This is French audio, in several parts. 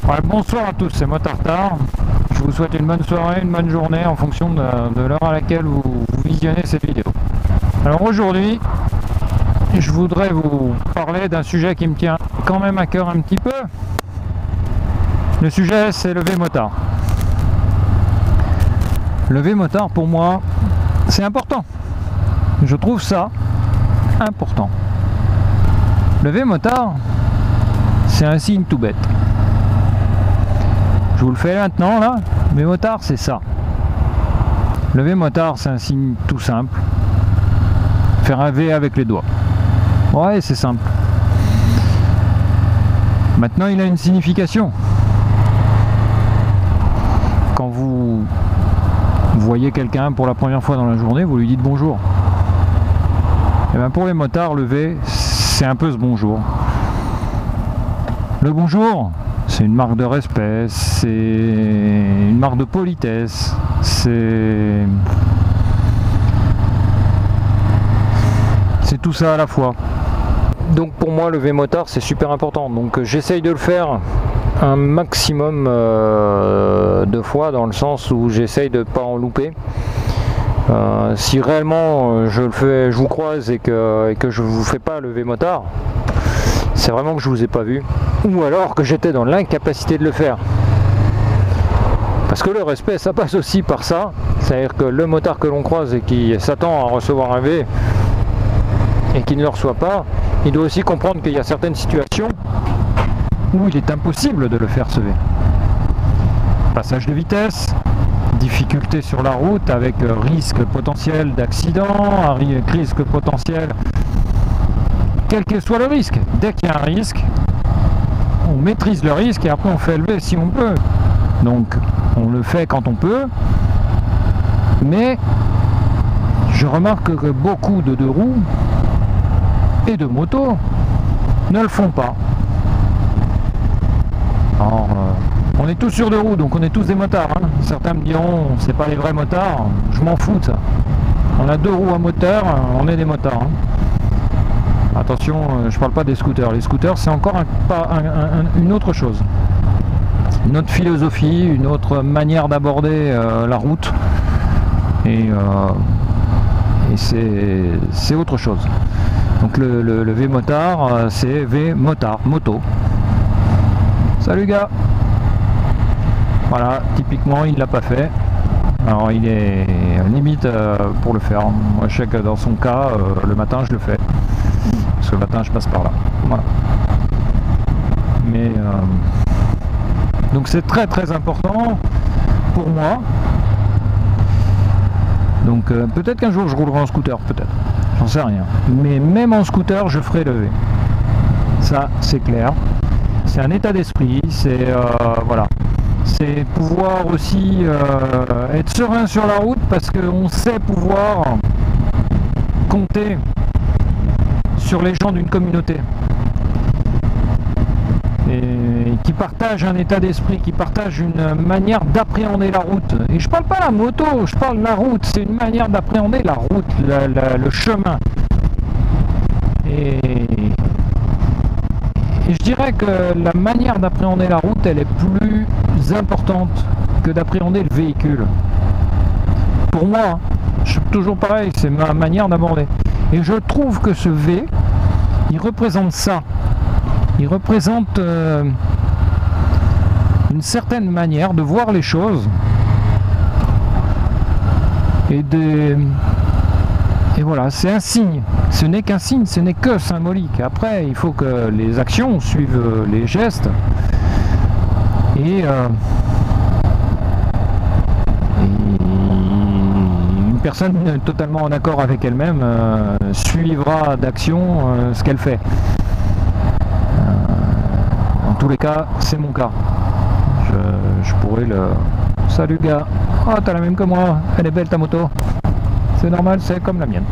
Ouais, bonsoir à tous, c'est Motartard. Je vous souhaite une bonne soirée, une bonne journée en fonction de l'heure à laquelle vous visionnez cette vidéo. Alors aujourd'hui, je voudrais vous parler d'un sujet qui me tient quand même à cœur un petit peu. Le sujet, c'est le V-motard. Le V-motard, pour moi, c'est important. Je trouve ça important. Le V-motard, c'est un signe tout bête. Je vous le fais maintenant là, V-motard c'est ça. Le V-motard c'est un signe tout simple. Faire un V avec les doigts. Ouais, c'est simple. Maintenant il a une signification. Quand vous voyez quelqu'un pour la première fois dans la journée, vous lui dites bonjour. Et bien pour les motards, le V c'est un peu ce bonjour. Le bonjour, c'est une marque de respect, c'est une marque de politesse, c'est tout ça à la fois. Donc pour moi le V-motard c'est super important, donc j'essaye de le faire un maximum de fois, dans le sens où j'essaye de ne pas en louper. Si réellement je le fais, je vous croise et que je vous fais pas le V-motard, c'est vraiment que je vous ai pas vu, ou alors que j'étais dans l'incapacité de le faire. Parce que le respect, ça passe aussi par ça, c'est-à-dire que le motard que l'on croise et qui s'attend à recevoir un V et qui ne le reçoit pas, il doit aussi comprendre qu'il y a certaines situations où il est impossible de le faire, ce V. Passage de vitesse, difficulté sur la route avec risque potentiel d'accident, risque potentiel, quel que soit le risque. Dès qu'il y a un risque, on maîtrise le risque et après on fait le V si on peut. Donc on le fait quand on peut, mais je remarque que beaucoup de deux roues et de motos ne le font pas. Alors, on est tous sur deux roues, donc on est tous des motards, hein. Certains me diront c'est pas les vrais motards, je m'en fous de ça. On a deux roues à moteur, on est des motards, hein. Attention, je parle pas des scooters. Les scooters, c'est encore une autre chose. Une autre philosophie, une autre manière d'aborder la route. Et c'est autre chose. Donc le V-motard, c'est V-motard, moto. Salut gars! Voilà, typiquement, il l'a pas fait. Alors il est limite pour le faire. Moi je sais que dans son cas, le matin je le fais. Parce que le matin je passe par là. Voilà. Mais donc c'est très très important pour moi. Donc peut-être qu'un jour je roulerai en scooter, peut-être. J'en sais rien. Mais même en scooter je ferai le V. Ça c'est clair. C'est un état d'esprit. C'est voilà. C'est pouvoir aussi être serein sur la route, parce qu'on sait pouvoir compter sur les gens d'une communauté et qui partagent un état d'esprit, qui partagent une manière d'appréhender la route. Et je parle pas la moto, je parle de la route. C'est une manière d'appréhender la route, le chemin. Et je dirais que la manière d'appréhender la route, elle est plus importante que d'appréhender le véhicule. Pour moi, c'est toujours pareil, c'est ma manière d'aborder. Et je trouve que ce V, il représente ça. Il représente une certaine manière de voir les choses. Et voilà, c'est un signe. Ce n'est qu'un signe, ce n'est que symbolique. Après, il faut que les actions suivent les gestes. Et une personne totalement en accord avec elle-même suivra d'action ce qu'elle fait. En tous les cas, c'est mon cas. Je pourrais le... Salut gars. Oh, t'as la même que moi. Elle est belle ta moto. C'est normal, c'est comme la mienne.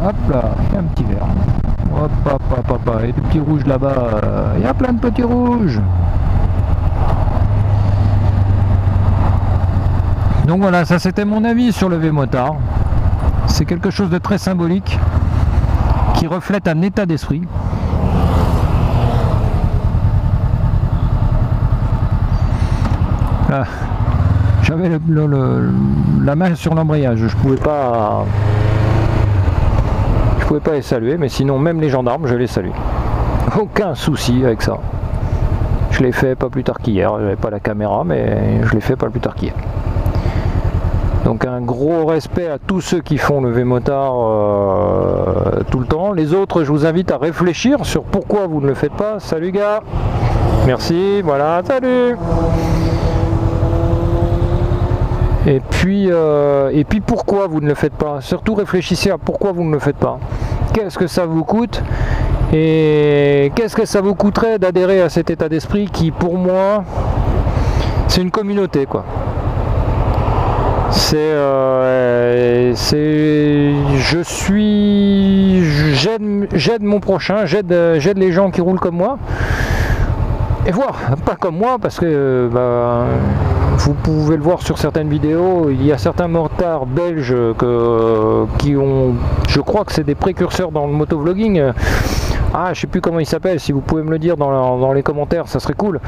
Hop là, il y a un petit verre. Hop, hop, hop, hop, et des petits rouges là-bas. Il y a plein de petits rouges. Donc voilà, ça c'était mon avis sur le V-motard. C'est quelque chose de très symbolique qui reflète un état d'esprit. Là, j'avais la main sur l'embrayage, je pouvais pas les saluer, mais sinon même les gendarmes je les salue. Aucun souci avec ça. Je l'ai fait pas plus tard qu'hier, j'avais pas la caméra, mais je l'ai fait pas plus tard qu'hier. Donc un gros respect à tous ceux qui font le Vémotard tout le temps. Les autres, je vous invite à réfléchir sur pourquoi vous ne le faites pas. Salut gars, merci, voilà, salut. Et puis pourquoi vous ne le faites pas. Surtout réfléchissez à pourquoi vous ne le faites pas. Qu'est-ce que ça vous coûte? Et qu'est-ce que ça vous coûterait d'adhérer à cet état d'esprit qui, pour moi, c'est une communauté, quoi. J'aide mon prochain, j'aide les gens qui roulent comme moi. Et voilà, pas comme moi, parce que vous pouvez le voir sur certaines vidéos, il y a certains motards belges qui ont, je crois que c'est des précurseurs dans le motovlogging. Ah, je sais plus comment il s'appelle, si vous pouvez me le dire dans les commentaires, ça serait cool.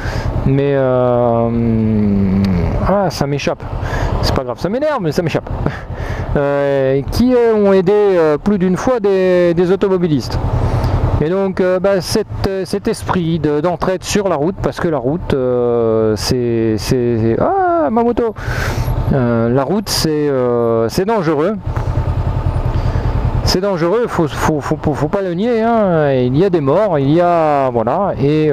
Mais ça m'échappe. C'est pas grave, ça m'énerve, mais ça m'échappe. Qui ont aidé plus d'une fois des automobilistes. Et donc cet esprit d'entraide sur la route, parce que la route c'est ah, ma moto, la route c'est dangereux. C'est dangereux, faut pas le nier, hein. Il y a des morts, il y a voilà, et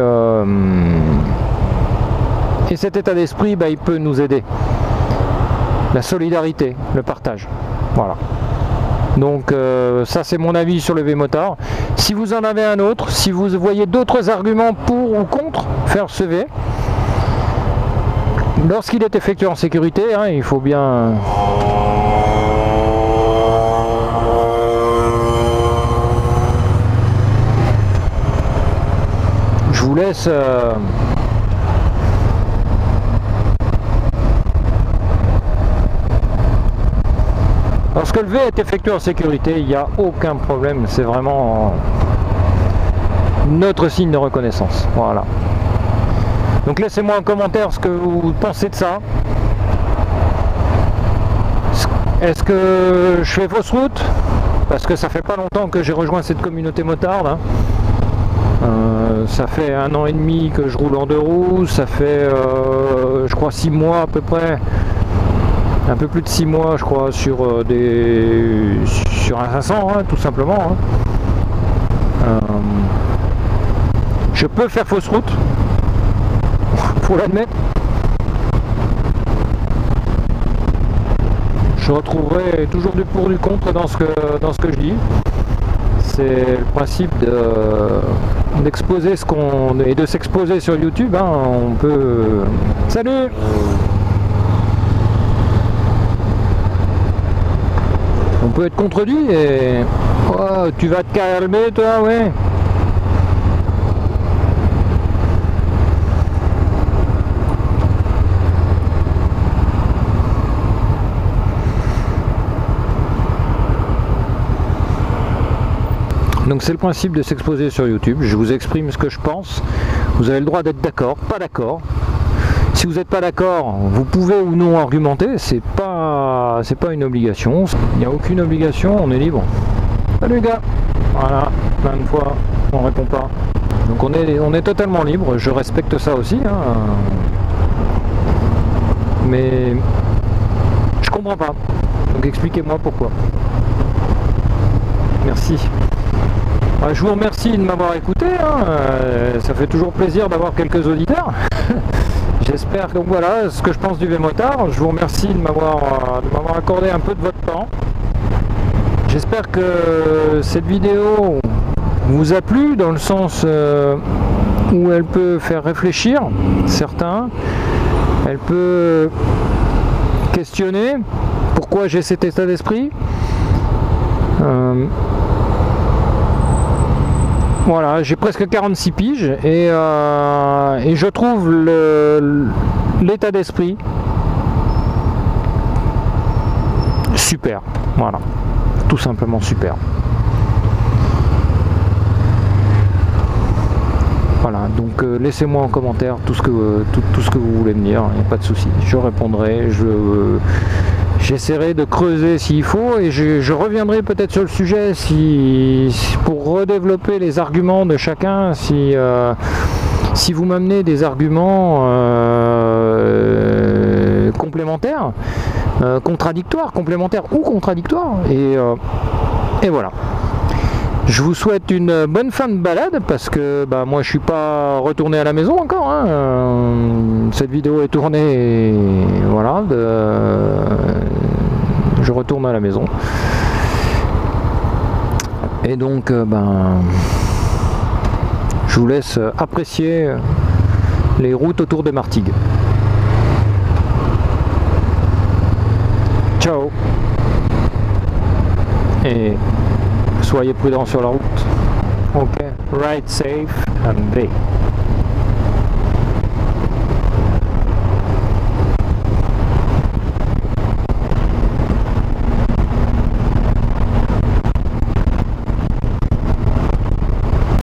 cet état d'esprit, il peut nous aider. La solidarité, le partage, voilà. Donc ça c'est mon avis sur le Vémotard. Si vous en avez un autre, si vous voyez d'autres arguments pour ou contre faire ce V, lorsqu'il est effectué en sécurité, hein, il faut bien... Je vous laisse... Lorsque le V est effectué en sécurité, il n'y a aucun problème, c'est vraiment notre signe de reconnaissance. Voilà. Donc laissez-moi en commentaire ce que vous pensez de ça. Est-ce que je fais fausse route? Parce que ça fait pas longtemps que j'ai rejoint cette communauté motarde. Hein. Ça fait 1 an et demi que je roule en 2 roues, ça fait je crois 6 mois à peu près. Un peu plus de 6 mois je crois sur un 500 hein, tout simplement hein. Je peux faire fausse route, faut l'admettre. Je retrouverai toujours du pour du contre dans ce que je dis. C'est le principe d'exposer ce qu'on et de s'exposer sur YouTube hein. On peut... Salut. On peut être contredit et... Oh, tu vas te calmer toi, ouais. Donc c'est le principe de s'exposer sur YouTube. Je vous exprime ce que je pense. Vous avez le droit d'être d'accord, pas d'accord. Si vous n'êtes pas d'accord, vous pouvez ou non argumenter, c'est pas une obligation, il n'y a aucune obligation, on est libre. Salut gars. Voilà, plein de fois, on répond pas. Donc on est totalement libre, je respecte ça aussi. Hein. Mais je comprends pas. Donc expliquez-moi pourquoi. Merci. Je vous remercie de m'avoir écouté, hein. Ça fait toujours plaisir d'avoir quelques auditeurs. J'espère que voilà ce que je pense du Vémotard. Je vous remercie de m'avoir accordé un peu de votre temps. J'espère que cette vidéo vous a plu dans le sens où elle peut faire réfléchir certains. Elle peut questionner pourquoi j'ai cet état d'esprit. Voilà, j'ai presque 46 piges et je trouve l'état d'esprit super. Voilà, tout simplement super. Voilà, donc laissez-moi en commentaire tout ce que vous voulez me dire, il n'y a pas de souci, je répondrai, j'essaierai de creuser s'il faut, et je reviendrai peut-être sur le sujet pour redévelopper les arguments de chacun, si vous m'amenez des arguments complémentaires, contradictoires, complémentaires ou contradictoires, et voilà. Je vous souhaite une bonne fin de balade, parce que moi je suis pas retourné à la maison encore, hein. Cette vidéo est tournée, et voilà, je retourne à la maison, et donc je vous laisse apprécier les routes autour de Martigues. Ciao, et soyez prudents sur la route. Ok, ride safe and be.